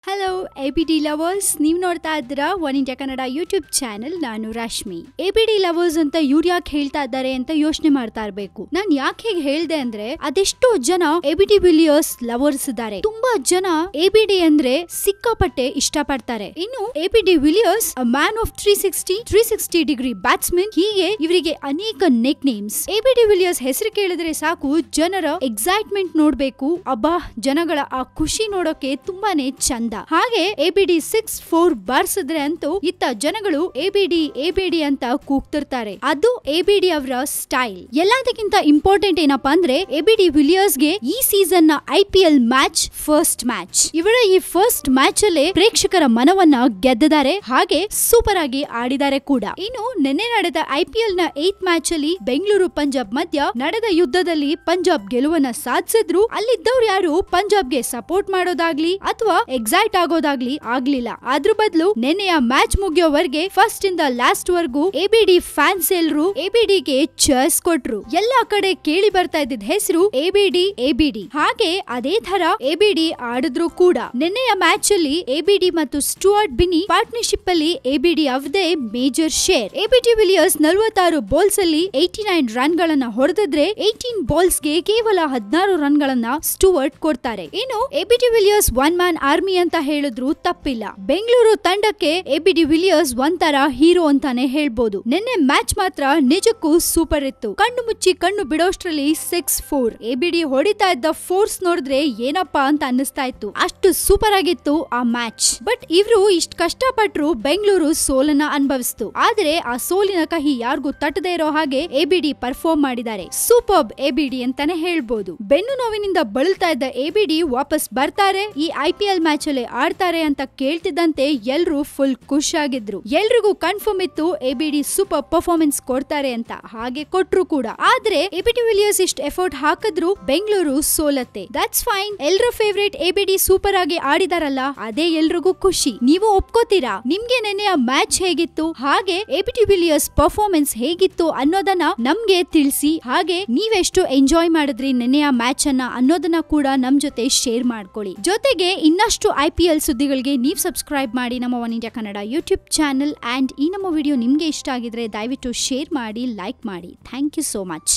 Hello ABD lovers, ನೀವು ನೋಡ್ತಾ ಇದ್ದೀರಾ one India Kannada YouTube channel. ನಾನು ರಾಶ್ಮಿ. ಎಬಿಡಿ ಲವರ್ಸ್ ಅಂತ ಇವ್ರು ಯಾಕೆ ಹೇಳ್ತಾ ಇದ್ದಾರೆ ಅಂತ ಯೋಚನೆ ಮಾಡ್ತಾ ಇರಬೇಕು. ನಾನು ಯಾಕೆ ಹೀಗೆ ಹೇಳ್ದೆ ಅಂದ್ರೆ, ಅದೆಷ್ಟೋ ಜನ ಎಬಿಡಿ ವಿಲಿಯರ್ಸ್ ಲವರ್ಸ್ ಇದ್ದಾರೆ. ತುಂಬಾ ಜನ ಎಬಿಡಿ ಅಂದ್ರೆ ಸಿಕ್ಕಾಪಟ್ಟೆ ಇಷ್ಟಪಡ್ತಾರೆ. ಇನ್ನು ABD Villiers man of 360 degree batsman, ಹೀಗೆ ಇವರಿಗೆ ಅನೇಕ ನೆಕ್ ನೇಮ್ಸ್. ಎಬಿಡಿ ವಿಲಿಯರ್ಸ್ ಹೆಸರು ಕೇಳಿದ್ರೆ ಸಾಕು ಜನರ ಎಕ್ಸೈಟ್ಮೆಂಟ್ ನೋಡ್ಬೇಕು. ಅಬ್ಬಾ, ಜನಗಳ ಆ ಖುಷಿ ನೋಡೋಕೆ ತುಂಬಾನೇ ಚಂದ. ಹಾಗೆ ಎಬಿಡಿ 6-4 ಬಾರಿಸಿದ್ರೆ ಅಂತೂ ಇತ್ತ ಜನಗಳು ಎಬಿಡಿ ಅಂತ ಕೂಗ್ತಿರ್ತಾರೆ. ಅದು ಎಬಿಡಿ ಅವರ ಸ್ಟೈಲ್. ಎಲ್ಲದಕ್ಕಿಂತ ಇಂಪಾರ್ಟೆಂಟ್ ಏನಪ್ಪಾ ಅಂದ್ರೆ, ಎಬಿಡಿ ವಿಲಿಯರ್ಸ್ ಗೆ ಈ ಸೀಸನ್ ನ IPL ಮ್ಯಾಚ್ ಫಸ್ಟ್ ಮ್ಯಾಚ್. ಇವರ ಈ ಫಸ್ಟ್ ಮ್ಯಾಚ್ ಅಲ್ಲೇ ಪ್ರೇಕ್ಷಕರ ಮನವನ್ನ ಗೆದ್ದಿದ್ದಾರೆ, ಹಾಗೆ ಸೂಪರ್ ಆಗಿ ಆಡಿದ್ದಾರೆ ಕೂಡ. ಇನ್ನು ನಿನ್ನೆ ನಡೆದ IPL ನ 8th ಮ್ಯಾಚ್ ಅಲ್ಲಿ ಬೆಂಗಳೂರು ಪಂಜಾಬ್ ಮಧ್ಯ ನಡೆದ ಯುದ್ಧದಲ್ಲಿ ಪಂಜಾಬ್ ಗೆಲುವನ್ನ ಸಾಧಿಸಿದ್ರು. ಅಲ್ಲಿದ್ದವ್ರು ಯಾರು ಪಂಜಾಬ್ಗೆ ಸಪೋರ್ಟ್ ಮಾಡೋದಾಗ್ಲಿ ಅಥವಾ ಎಕ್ಸೈಟ್ ಆಗೋದಾಗ್ಲಿ ಆಗ್ಲಿಲ್ಲ. ಅದ್ರ ಬದಲು ನಿನ್ನೆಯ ಮ್ಯಾಚ್ ಮುಗಿಯೋವರೆಗೆ ಫಸ್ಟ್ ಇಂದ ಲಾಸ್ಟ್ ವರ್ಗೂ ಎಬಿಡಿ ಫ್ಯಾನ್ಸ್ ಎಲ್ಲರೂ ಎಬಿಡಿಗೆ ಚರ್ಸ್ ಕೊಟ್ರು. ಎಲ್ಲಾ ಕಡೆ ಕೇಳಿ ಬರ್ತಾ ಇದ್ದಿದ್ದ ಹೆಸರು ಎಬಿಡಿ. ಹಾಗೆ ಅದೇ ತರ ಎಬಿಡಿ ಆಡಿದ್ರು ಕೂಡ. ನಿನ್ನೆಯ ಮ್ಯಾಚ್ ಅಲ್ಲಿ ಎಬಿಡಿ ಮತ್ತು ಸ್ಟುವರ್ಟ್ ಬಿನ್ನಿ ಪಾರ್ಟ್ನರ್ಶಿಪ್ ಅಲ್ಲಿ ಎಬಿಡಿ ಅವರದೇ major share. ABD Villiers 46 balls ಅಲ್ಲಿ 89 ರನ್ ಗಳನ್ನ ಹೊಡೆದಿದ್ರೆ 18 ಬಾಲ್ಸ್ ಗೆ ಕೇವಲ 16 ರನ್ ಗಳನ್ನ ಸ್ಟುವರ್ಟ್ ಕೊಡ್ತಾರೆ. ಇನ್ನು ABD Villiers one man army ಅಂತ ಹೇಳಿದ್ರು ತಪ್ಪಿಲ್ಲ. ಬೆಂಗಳೂರು ತಂಡಕ್ಕೆ ಎಬಿಡಿ ವಿಲಿಯರ್ಸ್ ಒಂಥರ ಹೀರೋ ಅಂತಾನೆ ಹೇಳ್ಬೋದು. ನಿನ್ನೆ ಮ್ಯಾಚ್ ಮಾತ್ರ ನಿಜಕ್ಕೂ ಸೂಪರ್ ಇತ್ತು. ಕಣ್ಣು ಮುಚ್ಚಿ ಕಣ್ಣು ಬಿಡೋಷ್ಟ್ರಲ್ಲಿ 6-4 ಎಬಿಡಿ ಹೊಡಿತಾ ಇದ್ದ ಫೋರ್ಸ್ ನೋಡಿದ್ರೆ ಏನಪ್ಪಾ ಅಂತ ಅನ್ನಿಸ್ತಾ ಇತ್ತು. ಅಷ್ಟು ಸೂಪರ್ ಆಗಿತ್ತು ಆ ಮ್ಯಾಚ್. ಬಟ್ ಇವ್ರು ಇಷ್ಟ ಕಷ್ಟಪಟ್ರು ಬೆಂಗಳೂರು ಸೋಲನ್ನ ಅನುಭವಿಸ್ತು. ಆದ್ರೆ ಆ ಸೋಲಿನ ಕಹಿ ಯಾರಿಗೂ ತಟ್ಟದೇ ಇರೋ ಹಾಗೆ ಎಬಿಡಿ ಪರ್ಫಾರ್ಮ್ ಮಾಡಿದ್ದಾರೆ. ಸೂಪರ್ಬ್ ಎಬಿಡಿ ಅಂತಾನೆ ಹೇಳ್ಬೋದು. ಬೆನ್ನು ನೋವಿನಿಂದ ಬಳಲ್ತಾ ಇದ್ದ ಎಬಿಡಿ ವಾಪಸ್ ಬರ್ತಾರೆ, ಈ IPL ಮ್ಯಾಚ್ ಅಲ್ಲಿ ಆಡ್ತಾರೆ ಅಂತ ಕೇಳ್ತಿದ್ದಂತೆ ಎಲ್ರು ಫುಲ್ ಖುಷಿಯಾಗಿದ್ರು. ಎಲ್ರಿಗೂ ಕನ್ಫರ್ಮ್ ಇತ್ತು ಎಬಿಡಿ ಸೂಪರ್ ಪರ್ಫಾರ್ಮೆನ್ಸ್ ಕೊಡ್ತಾರೆ ಅಂತ. ಹಾಗೆ ಕೊಟ್ರು ಕೂಡ. ಆದ್ರೆ ಎಬಿಡಿ ವಿಲಿಯರ್ಸ್ ಇಷ್ಟು ಎಫರ್ಟ್ ಹಾಕಿದ್ರು ಬೆಂಗಳೂರು ಸೋಲತ್ತೆ. That's fine. ಎಲ್ರ ಫೇವರೇಟ್ ಎಬಿಡಿ ಸೂಪರ್ ಆಗಿ ಆಡಿದಾರಲ್ಲ, ಅದೇ ಎಲ್ರಿಗೂ ಖುಷಿ. ನೀವು ಒಪ್ಕೋತೀರಾ? ನಿಮ್ಗೆ ನೆನ್ನೆಯ ಮ್ಯಾಚ್ ಹೇಗಿತ್ತು, ಹಾಗೆ ಎಬಿಡಿ ವಿಲಿಯರ್ಸ್ ಪರ್ಫಾರ್ಮೆನ್ಸ್ ಹೇಗಿತ್ತು ಅನ್ನೋದನ್ನ ನಮ್ಗೆ ತಿಳಿಸಿ. ಹಾಗೆ ನೀವೆಷ್ಟು ಎಂಜಾಯ್ ಮಾಡಿದ್ರಿ ನೆನ್ನೆಯ ಮ್ಯಾಚ್ ಅನ್ನ ಅನ್ನೋದನ್ನ ಕೂಡ ನಮ್ ಜೊತೆ ಶೇರ್ ಮಾಡ್ಕೊಳ್ಳಿ. ಜೊತೆಗೆ ಇನ್ನಷ್ಟು IPL ಸುದ್ದಿಗಳಿಗೆ ನೀವು ಸಬ್ಸ್ಕ್ರೈಬ್ ಮಾಡಿ ನಮ್ಮ one India Kannada YouTube channel. And ಈ ನಮ್ಮ ವಿಡಿಯೋ ನಿಮ್ಗೆ ಇಷ್ಟ ಆಗಿದ್ರೆ ದಯವಿಟ್ಟು ಶೇರ್ ಮಾಡಿ, ಲೈಕ್ ಮಾಡಿ. Thank you so much.